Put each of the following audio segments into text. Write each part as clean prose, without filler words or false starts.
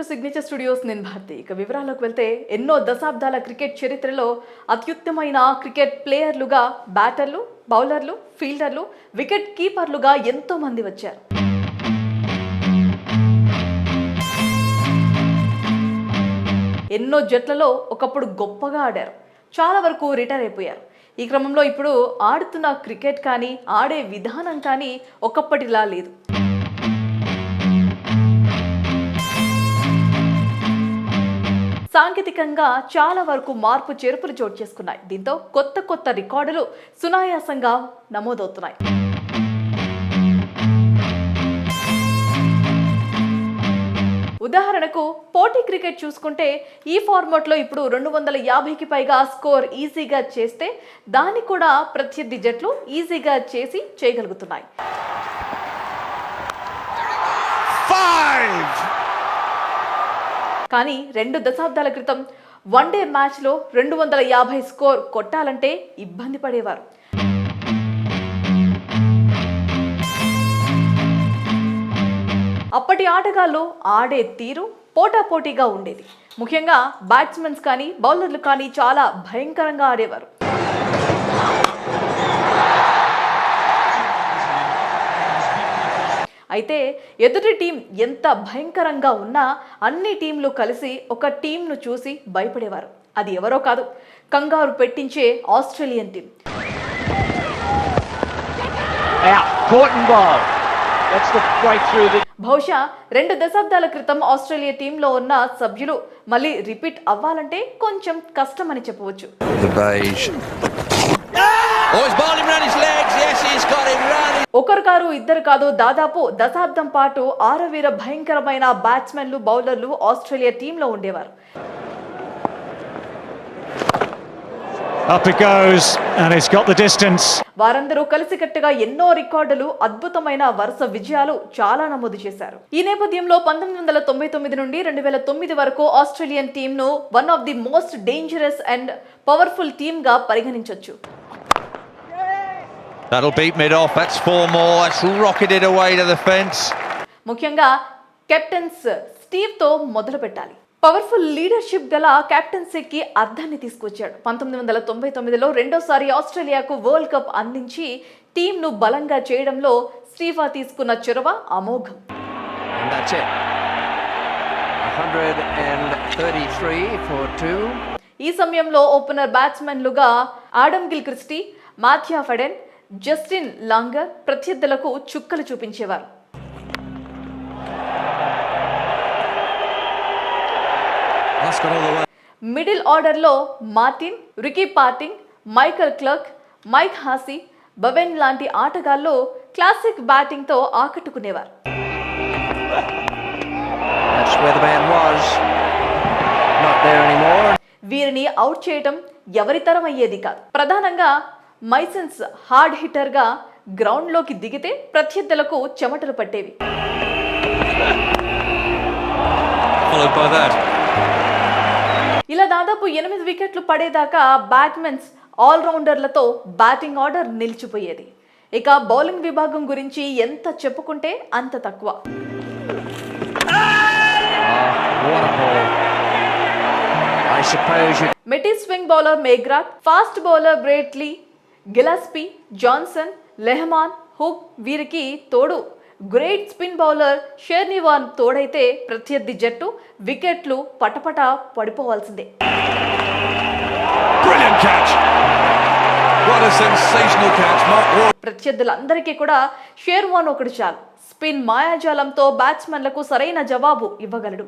To signature studios. నేను భారతి. ఇక వివరాల్లోకి వెళ్తే ఎన్నో దశాబ్దాల క్రికెట్ చరిత్రలో అత్యుత్తమైన క్రికెట్ ప్లేయర్లుగా బ్యాటర్లు, బౌలర్లు, ఫీల్డర్లు, వికెట్ కీపర్లుగా ఎంతో మంది వచ్చారు. ఎన్నో జట్లలో ఒకప్పుడు గొప్పగా ఆడారు. చాలా వరకు రిటైర్ అయిపోయారు. ఈ క్రమంలో ఇప్పుడు ఆడుతున్న క్రికెట్ కానీ ఆడే విధానం కానీ ఒకప్పటిలా లేదు. సాంకేతికంగా చాలా వరకు మార్పు చేర్పులు చోటు చేసుకున్నాయి. దీంతో కొత్త కొత్త రికార్డులు సునాయాసంగా నమోదవుతున్నాయి. ఉదాహరణకు పోటీ క్రికెట్ చూసుకుంటే ఈ ఫార్మాట్లో ఇప్పుడు 250కి పైగా స్కోర్ ఈజీగా చేస్తే దాన్ని కూడా ప్రత్యర్థి జట్లు ఈజీగా చేయగలుగుతున్నాయి. కానీ 2 దశాబ్దాల క్రితం వన్డే మ్యాచ్లో 250 స్కోర్ కొట్టాలంటే ఇబ్బంది పడేవారు. అప్పటి ఆటగాళ్ళు ఆడే తీరు పోటాపోటీగా ఉండేది. ముఖ్యంగా బ్యాట్స్మెన్స్ కానీ బౌలర్లు కానీ చాలా భయంకరంగా ఆడేవారు. అయితే ఎదుటి టీం ఎంత భయంకరంగా ఉన్నా అన్ని టీంలు కలిసి ఒక టీంను చూసి భయపడేవారు. అది ఎవరో కాదు, కంగారు పెట్టించే ఆస్ట్రేలియన్ టీం. బహుశా 2 దశాబ్దాల క్రితం ఆస్ట్రేలియా టీంలో ఉన్న సభ్యులు మళ్ళీ రిపీట్ అవ్వాలంటే కొంచెం కష్టమని చెప్పవచ్చు. ఒకరు కాదు, ఇద్దరు కాదు, దాదాపు దశాబ్దం పాటు ఆరవీర భయంకరమైన బ్యాట్స్మెన్లు, బౌలర్లు ఆస్ట్రేలియా టీంలో ఉండేవారు. Up it goes and it's got the distance. వారందరూ కలిసికట్టుగా ఎన్నో రికార్డులు, అద్భుతమైన వరుస విజయాలు చాలా నమోదు చేశారు. ఈ నేపథ్యంలో 1999 నుండి 2009 వరకు ఆస్ట్రేలియన్ టీంను one of the most dangerous and powerful team గా పరిగణించొచ్చు. That'll beat mid off. That's 4 more. That's rocketed away to the fence. ముఖ్యంగా కెప్టెన్స్ స్టీవ్ తో మొదలు పెట్టాలి. పవర్ఫుల్ లీడర్షిప్ గల కెప్టెన్సీకి అర్థాన్ని తీసుకొచ్చాడు. 1999లో రెండోసారి ఆస్ట్రేలియాకు వరల్డ్ కప్ అందించి టీంను బలంగా చేయడంలో స్టీఫా తీసుకున్న చొరవ అమోఘం. ఈ సమయంలో ఓపెనర్ బ్యాట్స్మెన్లుగా Adam Gilchrist, Matthew Hayden, Justin Langer ప్రత్యర్థులకు చుక్కలు చూపించేవారు. మిడిల్ ఆర్డర్లో Martyn, Ricky Ponting, Michael Clarke, Mike Hussey, Bevan లాంటి ఆటగాళ్లు క్లాసిక్ బ్యాటింగ్ తో ఆకట్టుకునేవారు. వీరిని అవుట్ చేయటం ఎవరితరం అయ్యేది కాదు. ప్రధానంగా మైసన్స్ హార్డ్ హిట్టర్ గా గ్రౌండ్ లోకి దిగితే ప్రత్యర్థులకు చెమటలు పట్టేవి. ఇలా దాదాపు 8 వికెట్లు పడేదాకా బ్యాట్మెన్స్, ఆల్రౌండర్లతో బ్యాటింగ్ ఆర్డర్ నిలిచిపోయేది. ఇక బౌలింగ్ విభాగం గురించి ఎంత చెప్పుకుంటే అంత తక్కువ. మెటీ swing bowler McGrath, fast bowler Brett Lee, Gillespie, Johnson, Lehmann, హుక్ వీరికి తోడు గ్రేట్ స్పిన్ బౌలర్ షెర్నివాన్ తోడైతే ప్రత్యర్థి జట్టు వికెట్లు పటపట పడిపోవాల్సిందే. ప్రత్యర్థులందరికీ కూడా షెర్వాన్ ఒకటి చాలు. స్పిన్ మాయాజాలంతో బ్యాట్స్మెన్లకు సరైన జవాబు ఇవ్వగలడు.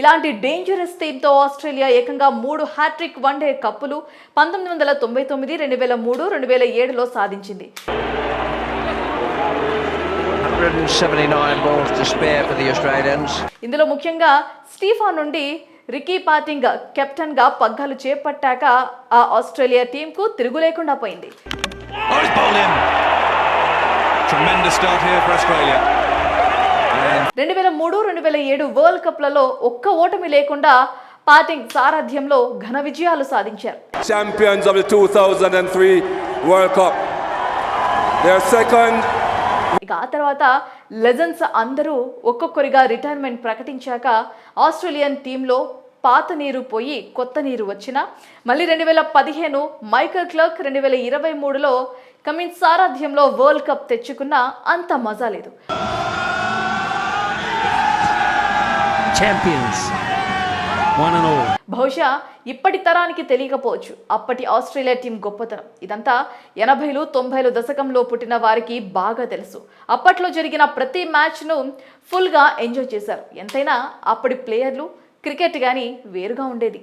ఇలాంటి డేంజరస్ టీంతో ఆస్ట్రేలియా ఏకంగా 3 హ్యాట్రిక్ వన్డే కప్పులు 1999, 2003, 2007లో సాధించింది. 179 balls to spare for the Australians. ఇందులో ముఖ్యంగా స్టీఫా నుండి రికీ పాంటింగ్ కెప్టెన్ గా పగ్గాలు చేపట్టాక ఆ ఆస్ట్రేలియా టీంకు తిరుగు లేకుండా పోయింది. 2003, 2007 వరల్డ్ కప్లలో ఒక్క ఓటమి లేకుండా పాంటింగ్ సారథ్యంలో ఘన విజయాలు సాధించారు. Champions of the 2003 World Cup. Their second ఇక ఆ తర్వాత లెజెండ్స్ అందరూ ఒక్కొక్కరిగా రిటైర్మెంట్ ప్రకటించాక ఆస్ట్రేలియన్ టీంలో పాత నీరు పోయి కొత్త నీరు వచ్చినా మళ్ళీ 2015 మైకల్ క్లర్క్, 2023లో కమిన్స్ సారథ్యంలో వరల్డ్ కప్ తెచ్చుకున్నా అంత మజా లేదు. Champions, one and all. బహుశా ఇప్పటి తరానికి తెలియకపోవచ్చు అప్పటి ఆస్ట్రేలియా టీం గొప్పతనం. ఇదంతా 80లు 90లు దశకంలో పుట్టిన వారికి బాగా తెలుసు. అప్పట్లో జరిగిన ప్రతి మ్యాచ్ను ఫుల్గా ఎంజాయ్ చేశారు. ఎంతైనా అప్పటి ప్లేయర్లు, క్రికెట్ కానీ వేరుగా ఉండేది.